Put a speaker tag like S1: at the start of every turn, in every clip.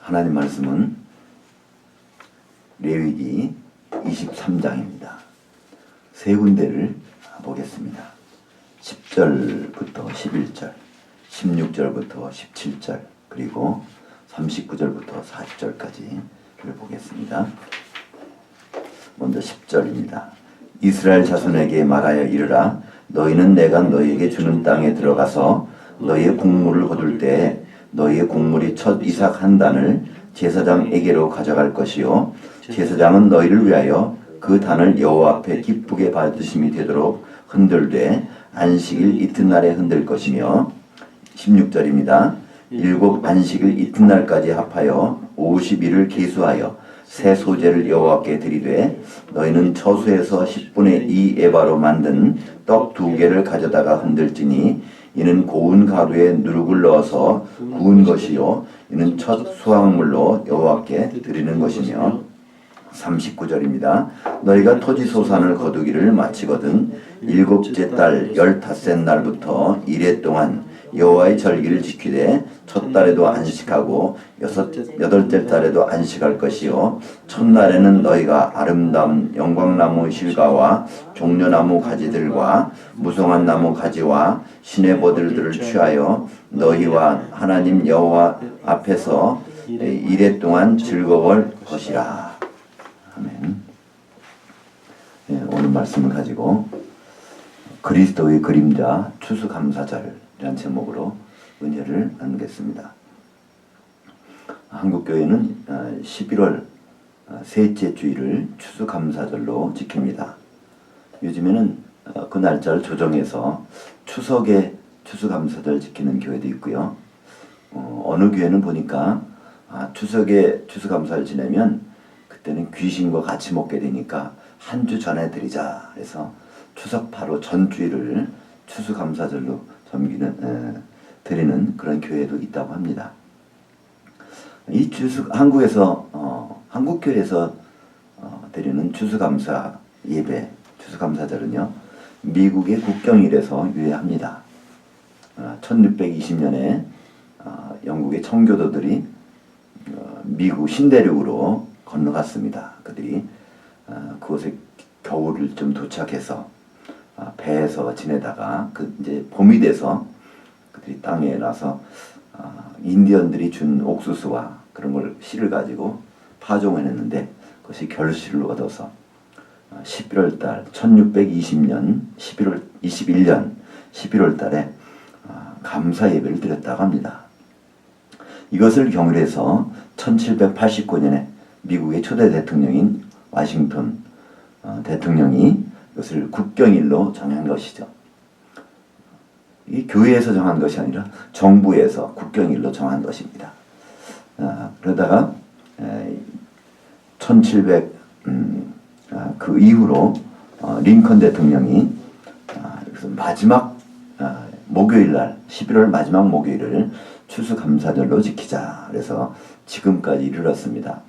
S1: 하나님 말씀은 레위기 23장입니다. 세 군데를 보겠습니다. 10절부터 11절, 16절부터 17절, 그리고 39절부터 40절까지를 보겠습니다. 먼저 10절입니다. 이스라엘 자손에게 말하여 이르라. 너희는 내가 너희에게 주는 땅에 들어가서 너희의 곡물을 거둘 때에 너희의 곡물이 첫 이삭 한 단을 제사장에게로 가져갈 것이요 제사장은 너희를 위하여 그 단을 여호와 앞에 기쁘게 받으심이 되도록 흔들되 안식일 이튿날에 흔들 것이며 16절입니다. 일곱 안식일 이튿날까지 합하여 50일을 계수하여 새 소재를 여호와께 드리되 너희는 처소에서 10분의 2 에바로 만든 떡 2개를 가져다가 흔들지니 이는 고운 가루에 누룩을 넣어서 구운 것이요 이는 첫 수확물로 여호와께 드리는 것이며 39절입니다. 너희가 토지 소산을 거두기를 마치거든 일곱째 달 15째 날부터 이레 동안 여호와의 절기를 지키되 첫 달에도 안식하고 여덟째 달에도 안식할 것이요 첫날에는 너희가 아름다운 영광나무 실과와 종려나무 가지들과 무성한 나무 가지와 시내버들들을 취하여 너희와 하나님 여호와 앞에서 이레 동안 즐거울 것이라. 아멘. 네, 오늘 말씀을 가지고 그리스도의 그림자 추수감사절이라는 제목으로 은혜를 나누겠습니다. 한국교회는 11월 셋째 주일을 추수감사절로 지킵니다. 요즘에는 그 날짜를 조정해서 추석에 추수감사절 지키는 교회도 있고요. 어느 교회는 보니까 추석에 추수감사를 지내면 그때는 귀신과 같이 먹게 되니까 한 주 전에 드리자 해서 추석 바로 전주일을 추수감사절로 드리는 그런 교회도 있다고 합니다. 이 한국교회에서 드리는 추수감사 예배, 추수감사절은요, 미국의 국경일에서 유예합니다. 1620년에 영국의 청교도들이 미국 신대륙으로 건너갔습니다. 그들이 그곳에 겨울을 좀 도착해서 배에서 지내다가 이제 봄이 돼서 그들이 땅에 나서 인디언들이 준 옥수수와 그런 걸 씨를 가지고 파종해냈는데 그것이 결실을 얻어서 11월 달 1620년 21년 11월 달에 감사 예배를 드렸다고 합니다. 이것을 경유해서 1789년에 미국의 초대 대통령인 워싱턴 대통령이 이것을 국경일로 정한 것이죠. 이 교회에서 정한 것이 아니라 정부에서 국경일로 정한 것입니다. 그러다가 1700 그 이후로 링컨 대통령이 마지막 목요일 날 11월 마지막 목요일을 추수감사절로 지키자. 그래서 지금까지 이르렀습니다.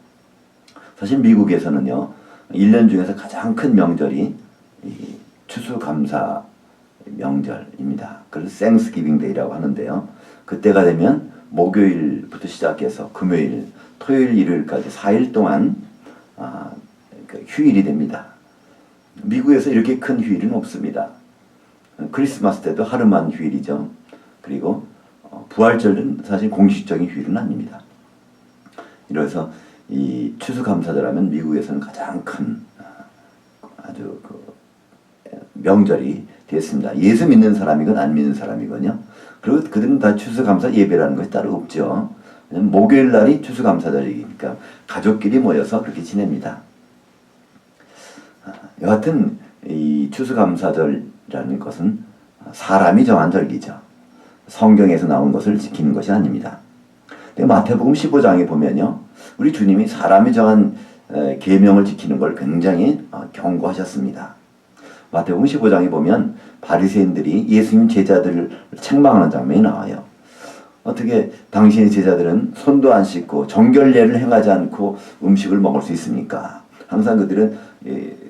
S1: 사실 미국에서는요 1년 중에서 가장 큰 명절이 이 추수감사 명절입니다. 그걸 땡스기빙 데이라고 하는데요. 그때가 되면 목요일부터 시작해서 금요일, 토요일, 일요일까지 4일 동안 휴일이 됩니다. 미국에서 이렇게 큰 휴일은 없습니다. 크리스마스 때도 하루만 휴일이죠. 그리고 부활절은 사실 공식적인 휴일은 아닙니다. 이래서 이 추수감사절하면 미국에서는 가장 큰 아주 명절이 됐습니다. 예수 믿는 사람이건 안 믿는 사람이건요. 그리고 그들은 다 추수감사 예배라는 것이 따로 없죠. 목요일 날이 추수감사절이니까 가족끼리 모여서 그렇게 지냅니다. 여하튼 이 추수감사절이라는 것은 사람이 정한 절기죠. 성경에서 나온 것을 지키는 것이 아닙니다. 근데 마태복음 15장에 보면요, 우리 주님이 사람이 정한 계명을 지키는 걸 굉장히 경고하셨습니다. 마태복음 15장에 보면 바리새인들이 예수님 제자들을 책망하는 장면이 나와요. 어떻게 당신의 제자들은 손도 안 씻고 정결례를 행하지 않고 음식을 먹을 수 있습니까? 항상 그들은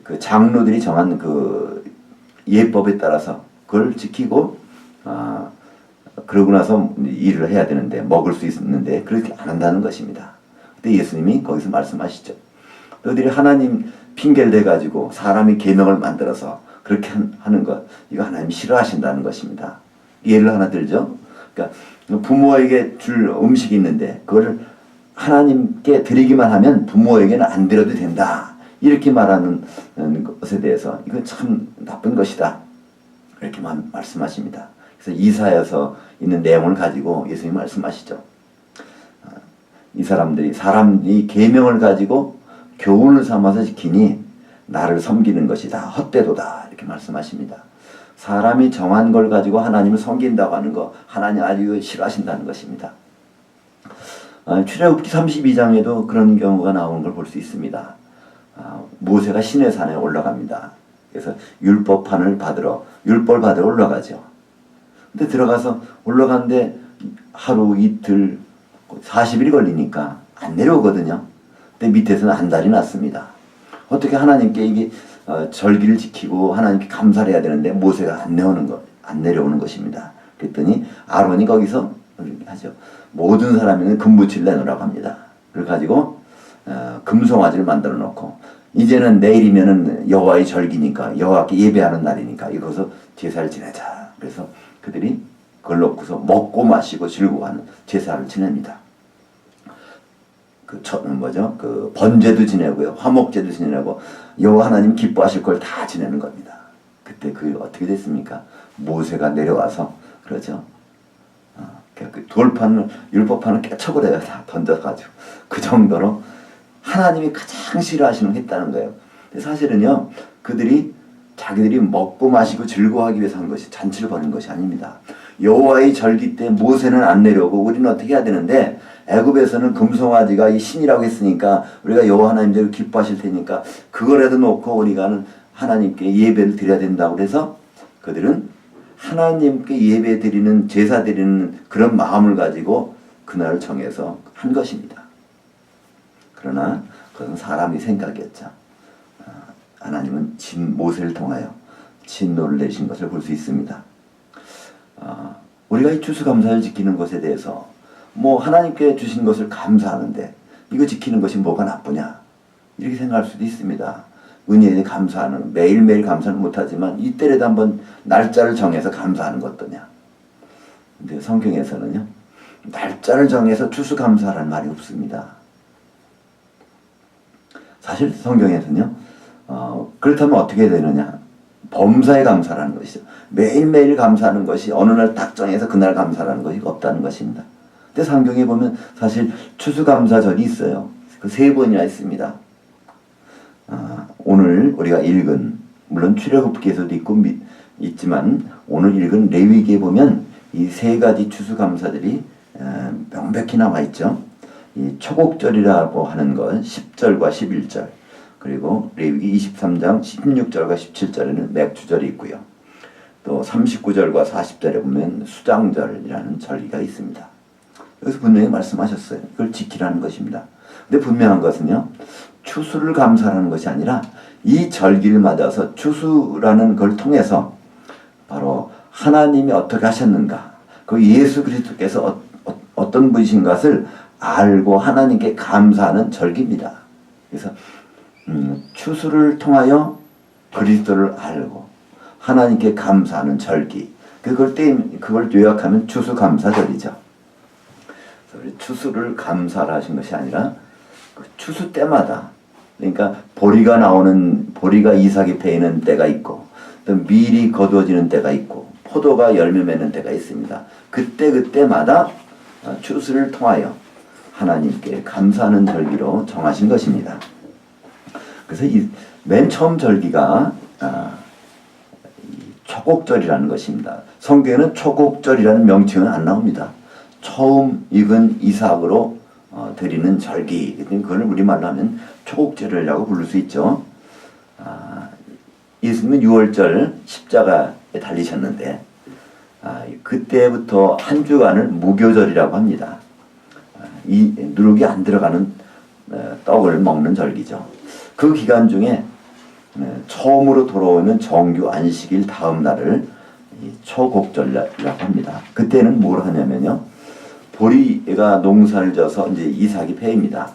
S1: 그 장로들이 정한 그 예법에 따라서 그걸 지키고 그러고 나서 일을 해야 되는데 먹을 수 있는데 그렇게 안 한다는 것입니다. 그때 예수님이 거기서 말씀하시죠. 너희들이 하나님 핑계를 대가지고 사람이 계명을 만들어서 그렇게 하는 것, 이거 하나님이 싫어하신다는 것입니다. 예를 하나 들죠. 그러니까 부모에게 줄 음식이 있는데 그걸 하나님께 드리기만 하면 부모에게는 안 드려도 된다. 이렇게 말하는 것에 대해서 이건 참 나쁜 것이다. 이렇게 말씀하십니다. 그래서 이사야서 있는 내용을 가지고 예수님이 말씀하시죠. 이 사람들이 계명을 가지고 교훈을 삼아서 지키니 나를 섬기는 것이다. 헛되도다. 이렇게 말씀하십니다. 사람이 정한 걸 가지고 하나님을 섬긴다고 하는 거 하나님 아주 싫어하신다는 것입니다. 출애굽기 32장에도 그런 경우가 나오는 걸 볼 수 있습니다. 모세가 시내산에 올라갑니다. 그래서 율법을 받으러 올라가죠. 근데 들어가서 올라가는데 하루 이틀 40일이 걸리니까 안 내려오거든요. 근데 밑에서는 한 달이 났습니다. 어떻게 하나님께 이게 절기를 지키고 하나님께 감사를 해야 되는데 모세가 안 내려오는 것입니다. 그랬더니 아론이 거기서 하죠. 모든 사람에는 금붙이를 내놓으라고 합니다. 그걸 가지고 금송아지를 만들어 놓고 이제는 내일이면은 여호와의 절기니까 여호와께 예배하는 날이니까 이거서 제사를 지내자. 그래서 그들이 그걸 놓고서 먹고 마시고 즐거워하는 제사를 지냅니다. 그 번제도 지내고요, 화목제도 지내고 여호와 하나님 기뻐하실 걸 다 지내는 겁니다. 그때 그 어떻게 됐습니까? 모세가 내려와서 그러죠. 그 율법판을 깨쳐버려요. 다 던져가지고 그 정도로 하나님이 가장 싫어하시는 게 있다는 거예요. 근데 사실은요, 자기들이 먹고 마시고 즐거워하기 위해서 한 것이 잔치를 벌인 것이 아닙니다. 여호와의 절기 때 모세는 안 내려오고 우리는 어떻게 해야 되는데 애굽에서는 금송아지가 이 신이라고 했으니까 우리가 여호와 하나님대로 기뻐하실 테니까 그거라도 놓고 우리가 하나님께 예배를 드려야 된다고 그래서 그들은 하나님께 예배 드리는 제사 드리는 그런 마음을 가지고 그날을 정해서 한 것입니다. 그러나 그것은 사람의 생각이었죠. 하나님은 모세를 통하여 진노를 내신 것을 볼 수 있습니다. 우리가 이 추수감사를 지키는 것에 대해서 하나님께 주신 것을 감사하는데 이거 지키는 것이 뭐가 나쁘냐 이렇게 생각할 수도 있습니다. 은혜에 감사하는 매일매일 감사는 못하지만 이때라도 한번 날짜를 정해서 감사하는 것 어떠냐. 근데 성경에서는요, 날짜를 정해서 추수감사라는 말이 없습니다. 사실 성경에서는요, 그렇다면 어떻게 되느냐, 범사에 감사라는 것이죠. 매일매일 감사하는 것이 어느 날 딱 정해서 그날 감사라는 것이 없다는 것입니다. 근데 성경에 보면 사실 추수감사절이 있어요. 그 3번이나 있습니다. 오늘 우리가 읽은, 물론 출애굽기에서도 있지만 오늘 읽은 레위기에 보면 이 3가지 추수감사들이 명백히 나와 있죠. 이 초곡절이라고 하는 건 10절과 11절, 그리고 레위기 23장 16절과 17절에는 맥주절이 있고요. 또 39절과 40절에 보면 수장절이라는 절기가 있습니다. 여기서 분명히 말씀하셨어요. 그걸 지키라는 것입니다. 근데 분명한 것은요, 추수를 감사하는 것이 아니라 이 절기를 맞아서 추수라는 걸 통해서 바로 하나님이 어떻게 하셨는가, 그 예수 그리스도께서 어떤 분이신 것을 알고 하나님께 감사하는 절기입니다. 그래서 추수를 통하여 그리스도를 알고 하나님께 감사하는 절기, 그걸 요약하면 추수감사절이죠. 추수를 감사를 하신 것이 아니라 그 추수 때마다, 그러니까 보리가 이삭이 패이는 때가 있고 또 밀이 거두어지는 때가 있고 포도가 열매 맺는 때가 있습니다. 그때마다 추수를 통하여 하나님께 감사하는 절기로 정하신 것입니다. 그래서 맨 처음 절기가 초곡절이라는 것입니다. 성경에는 초곡절이라는 명칭은 안 나옵니다. 처음 익은 이삭으로 드리는 절기, 그걸 우리말로 하면 초곡절이라고 부를 수 있죠. 예수님은 6월절 십자가에 달리셨는데 그때부터 한 주간을 무교절이라고 합니다. 이 누룩이 안 들어가는 떡을 먹는 절기죠. 그 기간 중에 처음으로 돌아오는 정규 안식일 다음 날을 초곡절이라고 합니다. 그때는 뭘 하냐면요, 보리가 농사를 져서 이제 이삭이 패입니다.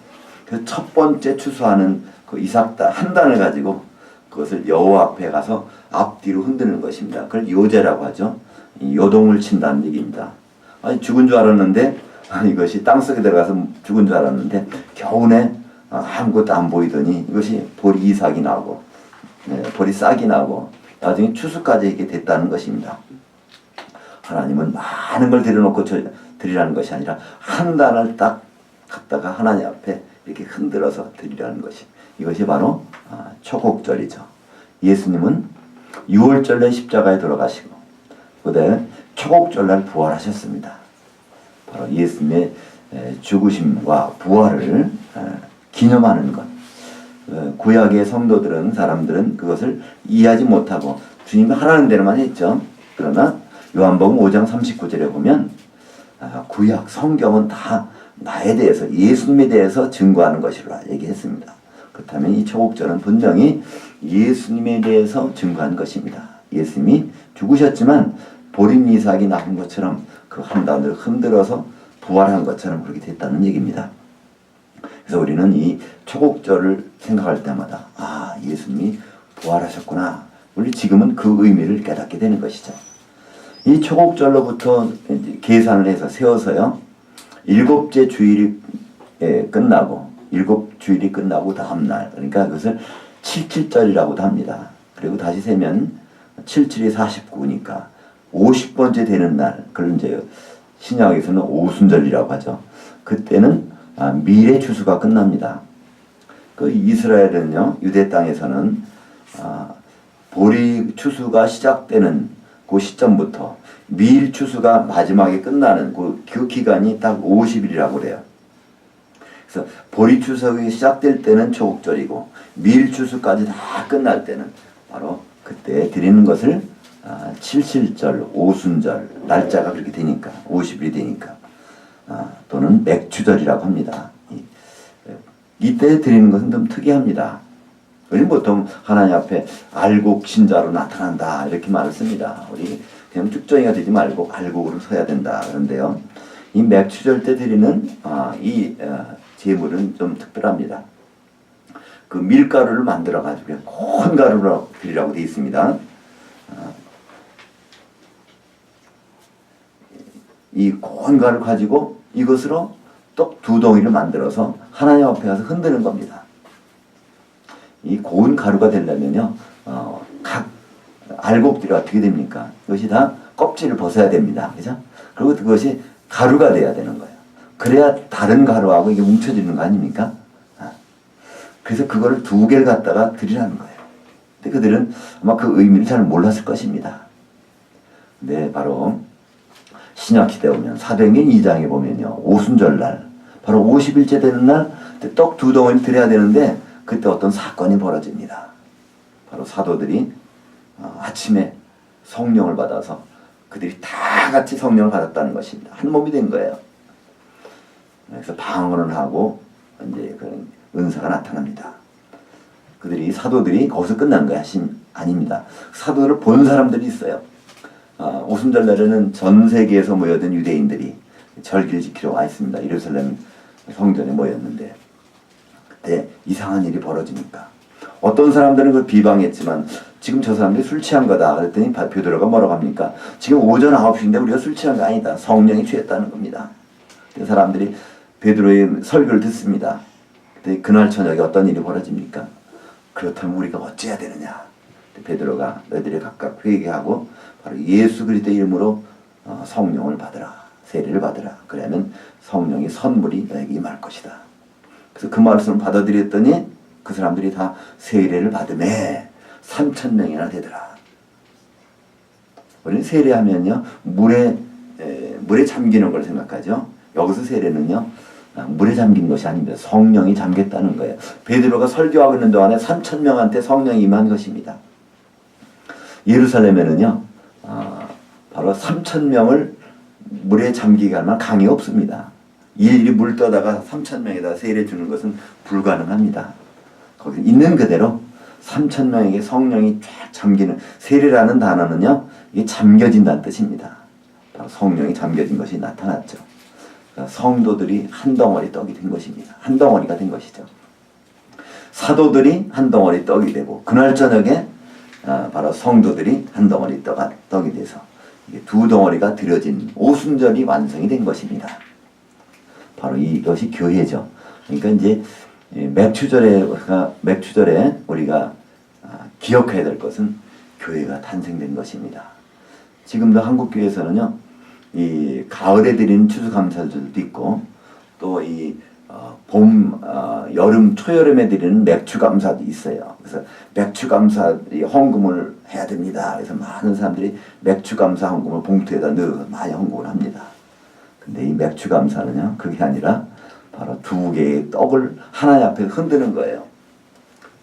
S1: 그래서 첫 번째 추수하는 그 이삭단 한 단을 가지고 그것을 여호와 앞에 가서 앞뒤로 흔드는 것입니다. 그걸 요제라고 하죠. 요동을 친다는 얘기입니다. 아니 죽은 줄 알았는데 이것이 땅속에 들어가서 죽은 줄 알았는데 겨우내 아무것도 안 보이더니 이것이 보리 이삭이 나고 보리 싹이 나고 나중에 추수까지 이렇게 됐다는 것입니다. 하나님은 많은 걸 들여놓고 드리라는 것이 아니라 한 단을 딱 갖다가 하나님 앞에 이렇게 흔들어서 드리라는 것이 이것이 바로 초곡절이죠. 예수님은 6월절에 십자가에 돌아가시고 그다음에 초곡절날 부활하셨습니다. 바로 예수님의 죽으심과 부활을 기념하는 것. 구약의 성도들은 사람들은 그것을 이해하지 못하고 주님이 하라는 대로만 했죠. 그러나 요한복음 5장 39절에 보면 구약 성경은 다 나에 대해서 예수님에 대해서 증거하는 것이라 얘기했습니다. 그렇다면 이 초곡절은 분명히 예수님에 대해서 증거한 것입니다. 예수님이 죽으셨지만 보린 이삭이 나온 것처럼 그 한 단을 흔들어서 부활한 것처럼 그렇게 됐다는 얘기입니다. 그래서 우리는 이 초곡절을 생각할 때마다 예수님이 부활하셨구나. 우리 지금은 그 의미를 깨닫게 되는 것이죠. 이 초곡절로부터 계산을 해서 세워서요. 일곱째 주일이 끝나고 일곱 주일이 끝나고 다음날 그러니까 그것을 칠칠절이라고도 합니다. 그리고 다시 세면 77이 49니까 50번째 되는 날 그걸 이제 신약에서는 오순절이라고 하죠. 그때는 밀의 추수가 끝납니다. 그 이스라엘은요 유대 땅에서는 보리 추수가 시작되는 그 시점부터 밀 추수가 마지막에 끝나는 그 기간이 딱 50일이라고 그래요. 그래서 보리 추수가 시작될 때는 초곡절이고 밀 추수까지 다 끝날 때는 바로 그때 드리는 것을 칠칠절, 오순절 날짜가 그렇게 되니까 50일이 되니까 또는 맥추절이라고 합니다. 이때 드리는 것은 좀 특이합니다. 우리는 보통 하나님 앞에 알곡 신자로 나타난다 이렇게 말을 씁니다. 우리 그냥 쭉정이가 되지 말고 알곡으로 서야 된다 그런데요. 이 맥추절 때 드리는 이 제물은 좀 특별합니다. 그 밀가루를 만들어 가지고 콘 가루로 드리라고 되어 있습니다. 이 콘 가루 가지고 이것으로 떡 2덩이를 만들어서 하나님 앞에 가서 흔드는 겁니다. 이 고운 가루가 되려면요, 각 알곡들이 어떻게 됩니까? 이것이 다 껍질을 벗어야 됩니다. 그죠? 그리고 그것이 가루가 돼야 되는 거예요. 그래야 다른 가루하고 이게 뭉쳐지는 거 아닙니까? 그래서 그거를 2개를 갖다가 드리라는 거예요. 근데 그들은 아마 그 의미를 잘 몰랐을 것입니다. 근데 바로 신약시대에 오면 사도행전 2장에 보면요. 오순절날 바로 50일째 되는 날 떡 2덩어리 드려야 되는데 그때 어떤 사건이 벌어집니다. 바로 사도들이 아침에 성령을 받아서 그들이 다 같이 성령을 받았다는 것입니다. 한 몸이 된 거예요. 그래서 방언을 하고 이제 그런 은사가 나타납니다. 그들이 사도들이 거기서 끝난 거야. 아닙니다. 사도들을 본 사람들이 있어요. 오순절 날에는 전 세계에서 모여든 유대인들이 절기를 지키러 와 있습니다. 예루살렘 성전에 모였는데 그때 이상한 일이 벌어지니까 어떤 사람들은 그걸 비방했지만 지금 저 사람들이 술 취한 거다. 그랬더니 베드로가 뭐라고 합니까? 지금 오전 9시인데 우리가 술 취한 거 아니다. 성령이 취했다는 겁니다. 사람들이 베드로의 설교를 듣습니다. 그때 그날 저녁에 어떤 일이 벌어집니까? 그렇다면 우리가 어찌해야 되느냐? 베드로가 너희들이 각각 회개하고 바로 예수 그리스도의 이름으로 성령을 받으라. 세례를 받으라. 그러면 성령의 선물이 너에게 임할 것이다. 그래서 그 말씀을 받아들였더니 그 사람들이 다 세례를 받음에 3,000명이나 되더라. 우리는 세례하면요 물에 잠기는 걸 생각하죠. 여기서 세례는요 물에 잠긴 것이 아닙니다. 성령이 잠겼다는 거예요. 베드로가 설교하고 있는 동안에 3,000명한테 성령이 임한 것입니다. 예루살렘에는요 바로 3,000명을 물에 잠기게 하면 강이 없습니다. 일일이 물 떠다가 3,000명에다 세례 주는 것은 불가능합니다. 거기 있는 그대로 3,000명에게 성령이 쫙 잠기는 세례라는 단어는요 이게 잠겨진다는 뜻입니다. 바로 성령이 잠겨진 것이 나타났죠. 성도들이 한 덩어리 떡이 된 것입니다. 한 덩어리가 된 것이죠. 사도들이 한 덩어리 떡이 되고 그날 저녁에 바로 성도들이 한 덩어리 떡이 돼서 이게 두 덩어리가 들여진 오순절이 완성이 된 것입니다. 바로 이것이 교회죠. 그러니까 이제 맥추절에 우리가 기억해야 될 것은 교회가 탄생된 것입니다. 지금도 한국교회에서는요, 이 가을에 드리는 추수감사절도 있고 또 이 여름, 초여름에 드리는 맥추감사도 있어요. 그래서 맥추감사 헌금을 해야 됩니다. 그래서 많은 사람들이 맥추감사 헌금을 봉투에다 넣어 많이 헌금을 합니다. 근데 이 맥추감사는요, 그게 아니라 바로 두 개의 떡을 하나님 앞에 흔드는 거예요.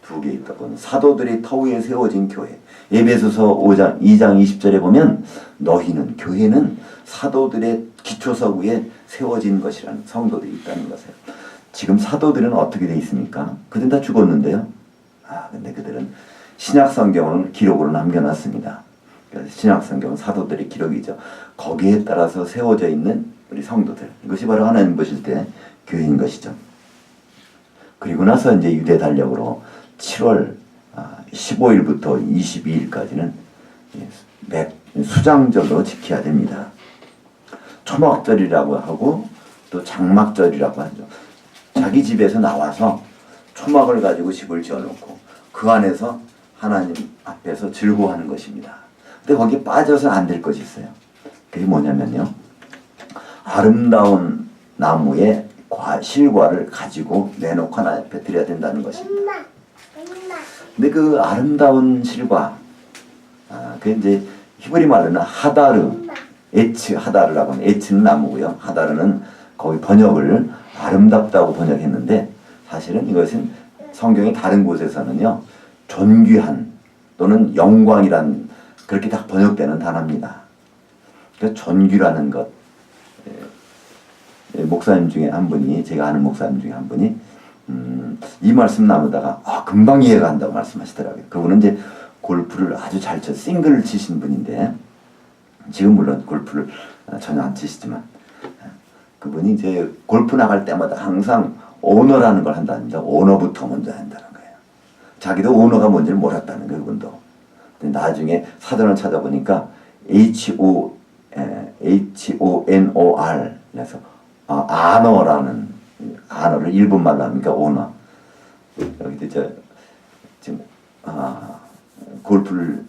S1: 두 개의 떡은 사도들이 터 위에 세워진 교회. 에베소서 2장 20절에 보면 너희는, 교회는 사도들의 기초석 위에 세워진 것이라는 성도들이 있다는 것이에요. 지금 사도들은 어떻게 되어 있습니까? 그들은 다 죽었는데요. 근데 그들은 신약 성경을 기록으로 남겨놨습니다. 그래서 신약 성경은 사도들의 기록이죠. 거기에 따라서 세워져 있는 우리 성도들. 이것이 바로 하나님 보실 때 교회인 것이죠. 그리고 나서 이제 유대 달력으로 7월 15일부터 22일까지는 수장절로 지켜야 됩니다. 초막절이라고 하고 또 장막절이라고 하죠. 자기 집에서 나와서 초막을 가지고 집을 지어놓고 그 안에서 하나님 앞에서 즐거워하는 것입니다. 근데 거기에 빠져서 안 될 것이 있어요. 그게 뭐냐면요, 아름다운 나무의 실과를 가지고 내놓고 하나님 앞에 드려야 된다는 것입니다. 근데 그 아름다운 실과, 그 이제 히브리 말로는 하다르, 하다르라고 하는, 에츠는 나무고요. 하다르는 거기 번역을 아름답다고 번역했는데 사실은 이것은 성경의 다른 곳에서는요, 존귀한 또는 영광이란 그렇게 다 번역되는 단어입니다. 그러니까 존귀라는 것, 목사님 중에 한 분이, 제가 아는 목사님 중에 한 분이 이 말씀 나누다가 금방 이해가 간다고 말씀하시더라고요. 그분은 이제 골프를 아주 잘 쳐, 싱글을 치신 분인데, 지금 물론 골프를 전혀 안 치시지만, 그분이 이제 골프 나갈 때마다 항상 오너라는 걸 한답니다. 오너부터 먼저 한다는 거예요. 자기도 오너가 뭔지를 몰랐다는 거예요, 그분도. 근데 나중에 사전을 찾아보니까 HONOR, 그래서 아너라는, 아너를 일본말로 합니까? 오너. 여기도 지금 골프를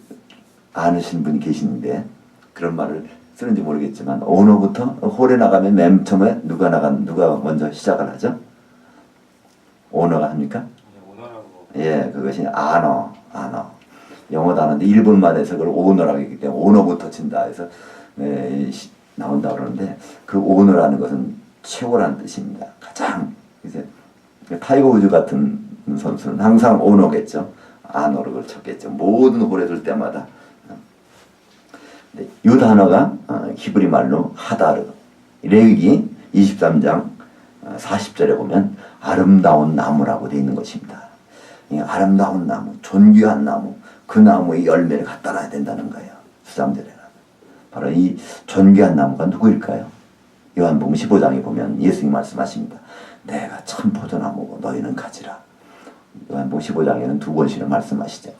S1: 아시는 분이 계시는데 그런 말을 쓰는지 모르겠지만, 오너부터 홀에 나가면 맨 처음에 누가 먼저 시작을 하죠? 오너가 합니까? 예, 그것이 아너. 영어 단어인데 일본말에서 그걸 오너라고 했기 때문에 오너부터 친다 해서 나온다 그러는데, 그 오너라는 것은 최고라는 뜻입니다. 가장 이제 타이거 우즈 같은 선수는 항상 오너겠죠. 아너를 쳤겠죠. 모든 홀에 들 때마다. 이 단어가 히브리 말로 하다르, 레위기 23장 40절에 보면 아름다운 나무라고 되어 있는 것입니다. 이 아름다운 나무, 존귀한 나무, 그 나무의 열매를 갖다 놔야 된다는 거예요. 수장절에는. 바로 이 존귀한 나무가 누구일까요? 요한복음 15장에 보면 예수님이 말씀하십니다. 내가 참 포도나무고 너희는 가지라. 요한복음 15장에는 두 번씩이나 말씀하시죠.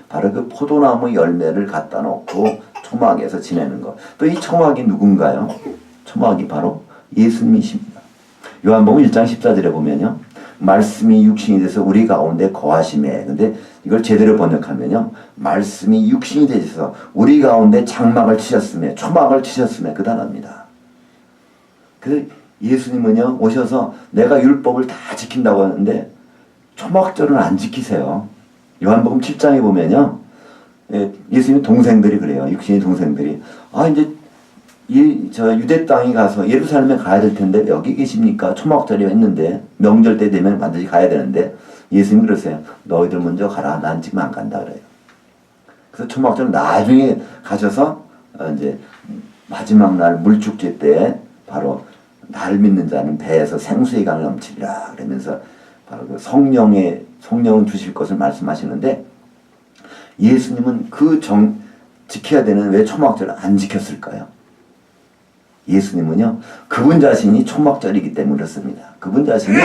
S1: 바로 그 포도나무 열매를 갖다 놓고 초막에서 지내는 것. 또 이 초막이 누군가요? 초막이 바로 예수님이십니다. 요한복음 1장 14절에 보면요, 말씀이 육신이 돼서 우리 가운데 거하심에, 근데 이걸 제대로 번역하면요, 말씀이 육신이 되셔서 우리 가운데 장막을 치셨음에, 초막을 치셨음에, 그 단어입니다. 그래서 예수님은요, 오셔서 내가 율법을 다 지킨다고 하는데 초막절은 안 지키세요. 요한복음 7장에 보면요, 예수님 동생들이 그래요. 육신의 동생들이 이제 저 유대 땅에 가서 예루살렘에 가야 될 텐데 여기 계십니까? 초막절이 했는데 명절 때 되면 반드시 가야 되는데, 예수님이 그러세요. 너희들 먼저 가라. 난 지금 안 간다 그래요. 그래서 초막절 나중에 가셔서 이제 마지막 날 물축제 때 바로 날 믿는 자는 배에서 생수의 강을 넘치리라 그러면서 바로 그 성령을 주실 것을 말씀하시는데, 예수님은 지켜야 되는 왜 초막절을 안 지켰을까요? 예수님은요, 그분 자신이 초막절이기 때문에 그렇습니다. 그분 자신이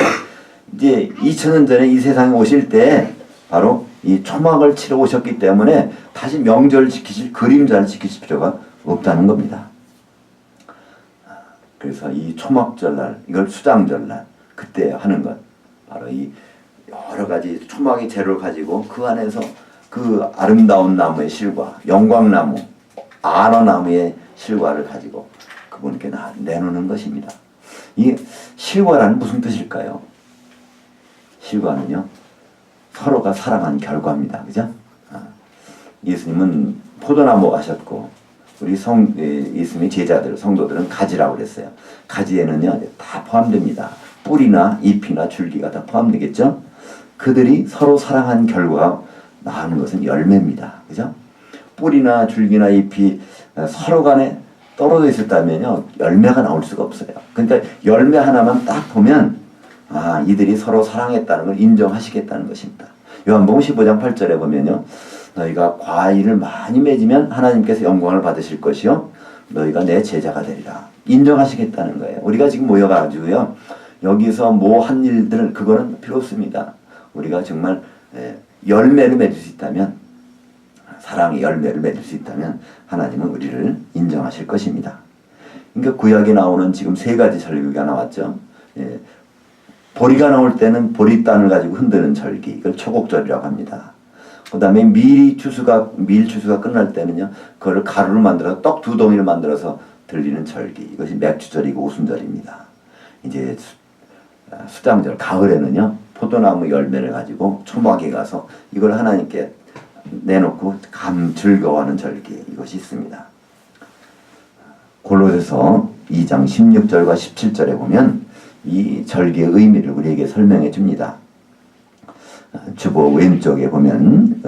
S1: 이제 2000년 전에 이 세상에 오실 때 바로 이 초막을 치러 오셨기 때문에 다시 명절을 지키실, 그림자를 지키실 필요가 없다는 겁니다. 그래서 이 초막절날, 이걸 수장절날, 그때 하는 것, 바로 이 여러 가지 초막의 재료를 가지고 그 안에서 그 아름다운 나무의 실과, 영광나무, 안화나무의 실과를 가지고 그분께 내놓는 것입니다. 이 실과란 무슨 뜻일까요? 실과는요, 서로가 사랑한 결과입니다. 그죠? 예수님은 포도나무 하셨고, 우리 예수님의 제자들, 성도들은 가지라고 그랬어요. 가지에는요, 다 포함됩니다. 뿌리나 잎이나 줄기가 다 포함되겠죠? 그들이 서로 사랑한 결과가 나오는 것은 열매입니다. 그죠? 뿌리나 줄기나 잎이 서로 간에 떨어져 있었다면요, 열매가 나올 수가 없어요. 그러니까 열매 하나만 딱 보면, 아, 이들이 서로 사랑했다는 걸 인정하시겠다는 것입니다. 요한복음 15장 8절에 보면요, 너희가 과일을 많이 맺으면 하나님께서 영광을 받으실 것이요, 너희가 내 제자가 되리라. 인정하시겠다는 거예요. 우리가 지금 모여가지고요, 여기서 뭐 한 일들은 그거는 필요 없습니다. 우리가 정말 열매를 맺을 수 있다면, 사랑의 열매를 맺을 수 있다면 하나님은 우리를 인정하실 것입니다. 그러니까 구약에 나오는 지금 세 가지 절기가 나왔죠. 보리가 나올 때는 보리단을 가지고 흔드는 절기, 이걸 초곡절이라고 합니다. 그 다음에 밀 추수가 끝날 때는요, 그걸 가루를 만들어서 떡 2덩이를 만들어서 들리는 절기, 이것이 맥주절이고 오순절입니다. 이제 수장절, 가을에는요, 포도나무 열매를 가지고 초막에 가서 이걸 하나님께 내놓고 즐거워하는 절기, 이것이 있습니다. 골로새서 2장 16절과 17절에 보면 이 절기의 의미를 우리에게 설명해 줍니다. 주보 왼쪽에 보면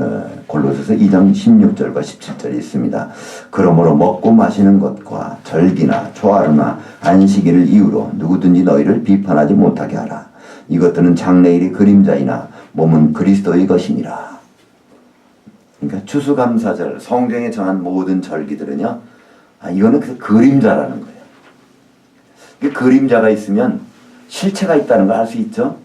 S1: 골로새서 2장 16절과 17절이 있습니다. 그러므로 먹고 마시는 것과 절기나 초하루나 안식일을 이유로 누구든지 너희를 비판하지 못하게 하라. 이것들은 장래일의 그림자이나 몸은 그리스도의 것이니라. 그러니까 추수감사절, 성경에 정한 모든 절기들은요, 이거는 그 그림자라는 거예요. 그 그림자가 있으면 실체가 있다는 걸 알 수 있죠.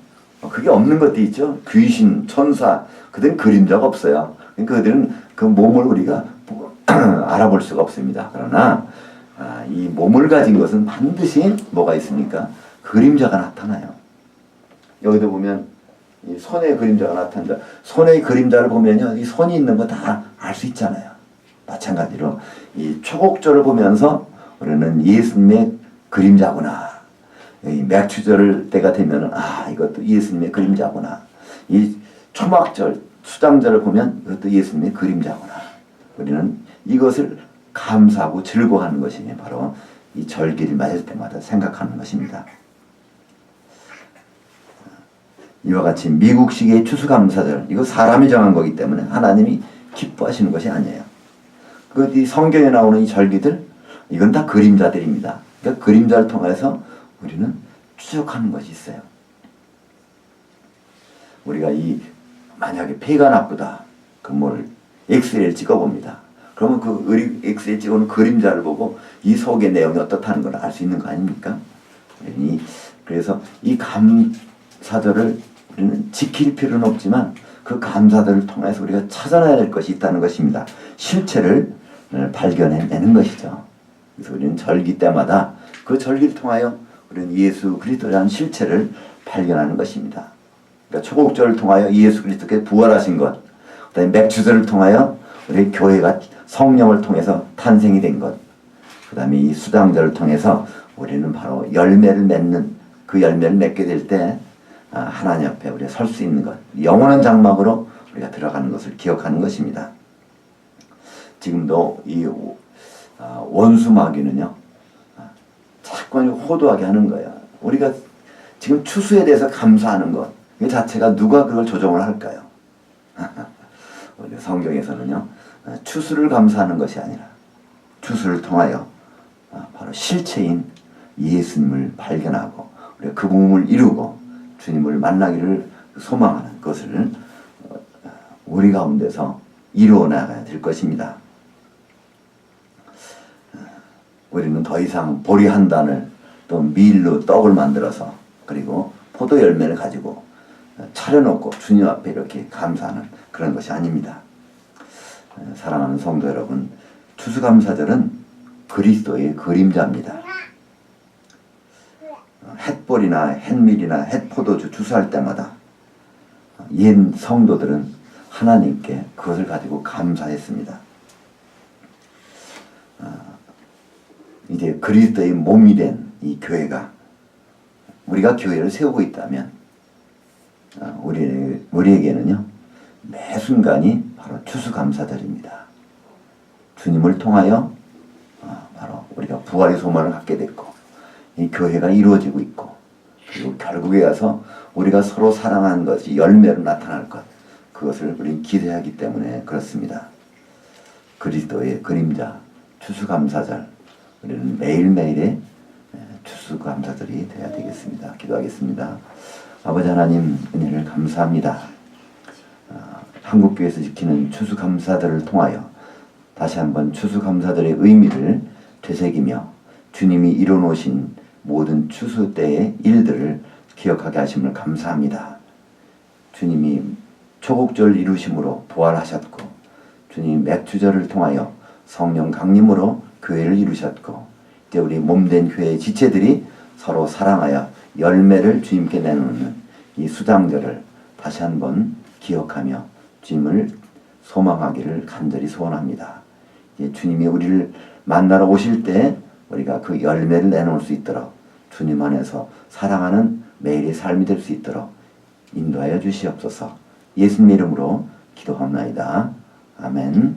S1: 그게 없는 것도 있죠. 귀신, 천사, 그들은 그림자가 없어요. 그러니까 그들은 그 몸을 우리가 알아볼 수가 없습니다. 그러나 이 몸을 가진 것은 반드시 뭐가 있습니까? 그림자가 나타나요. 여기도 보면 이 손의 그림자가 나타난다. 손의 그림자를 보면요, 이 손이 있는 거 다 알 수 있잖아요. 마찬가지로 이 초곡절을 보면서 우리는 예수님의 그림자구나. 이 맥주절 때가 되면은 이것도 예수님의 그림자구나. 이 초막절, 수장절을 보면 이것도 예수님의 그림자구나. 우리는 이것을 감사하고 즐거워하는 것이 바로 이 절기를 맞을 때마다 생각하는 것입니다. 이와 같이 미국식의 추수감사절, 이거 사람이 정한 거기 때문에 하나님이 기뻐하시는 것이 아니에요. 이 성경에 나오는 이 절기들, 이건 다 그림자들입니다. 그러니까 그림자를 통해서 우리는 추적하는 것이 있어요. 우리가 만약에 폐가 나쁘다, 그럼 엑스레이를 찍어봅니다. 그러면 그 엑스레이 찍어놓은 그림자를 보고 이 속의 내용이 어떻다는 걸 알 수 있는 거 아닙니까? 그래서 이 감사절을 우리는 지킬 필요는 없지만 그 감사들을 통해서 우리가 찾아내야 될 것이 있다는 것입니다. 실체를 발견해내는 것이죠. 그래서 우리는 절기 때마다 그 절기를 통하여 우리는 예수 그리스도라는 실체를 발견하는 것입니다. 그러니까 초곡절을 통하여 예수 그리스도께 부활하신 것, 그다음에 맥주절을 통하여 우리 교회가 성령을 통해서 탄생이 된 것, 그다음에 이 수장절을 통해서 우리는 바로 열매를 맺는, 그 열매를 맺게 될 때 하나님 앞에 우리가 설 수 있는 것, 영원한 장막으로 우리가 들어가는 것을 기억하는 것입니다. 지금도 이 원수마귀는요, 자꾸 호도하게 하는 거예요. 우리가 지금 추수에 대해서 감사하는 것, 이 자체가 누가 그걸 조정을 할까요? 성경에서는요, 추수를 감사하는 것이 아니라 추수를 통하여 바로 실체인 예수님을 발견하고 우리가 그 몸을 이루고 주님을 만나기를 소망하는 것을 우리 가운데서 이루어 나가야 될 것입니다. 우리는 더 이상 보리 한 단을 또 밀로 떡을 만들어서 그리고 포도 열매를 가지고 차려놓고 주님 앞에 이렇게 감사하는 그런 것이 아닙니다. 사랑하는 성도 여러분, 추수감사절은 그리스도의 그림자입니다. 햇벌이나 햇밀이나 햇포도주 추수할 때마다 옛 성도들은 하나님께 그것을 가지고 감사했습니다. 이제 그리스도의 몸이 된 이 교회가 우리가 교회를 세우고 있다면 우리에게는요 매 순간이 바로 추수감사절입니다. 주님을 통하여 바로 우리가 부활의 소망을 갖게 됐고 이 교회가 이루어지고 있고 그리고 결국에 가서 우리가 서로 사랑하는 것이 열매로 나타날 것 그것을 우리는 기대하기 때문에 그렇습니다. 그리스도의 그림자 추수감사절 우리는 매일매일의 추수감사절이 되어야 되겠습니다. 기도하겠습니다. 아버지 하나님 은혜를 감사합니다. 한국교회에서 지키는 추수감사절을 통하여 다시 한번 추수감사절의 의미를 되새기며 주님이 이뤄놓으신 모든 추수 때의 일들을 기억하게 하심을 감사합니다. 주님이 초국절 이루심으로 부활하셨고 주님 맥주절을 통하여 성령 강림으로 교회를 이루셨고 이제 우리 몸된 교회의 지체들이 서로 사랑하여 열매를 주님께 내놓는 이 수장절을 다시 한번 기억하며 주님을 소망하기를 간절히 소원합니다. 이제 주님이 우리를 만나러 오실 때 우리가 그 열매를 내놓을 수 있도록 주님 안에서 사랑하는 매일의 삶이 될 수 있도록 인도하여 주시옵소서. 예수님 이름으로 기도합나이다. 아멘.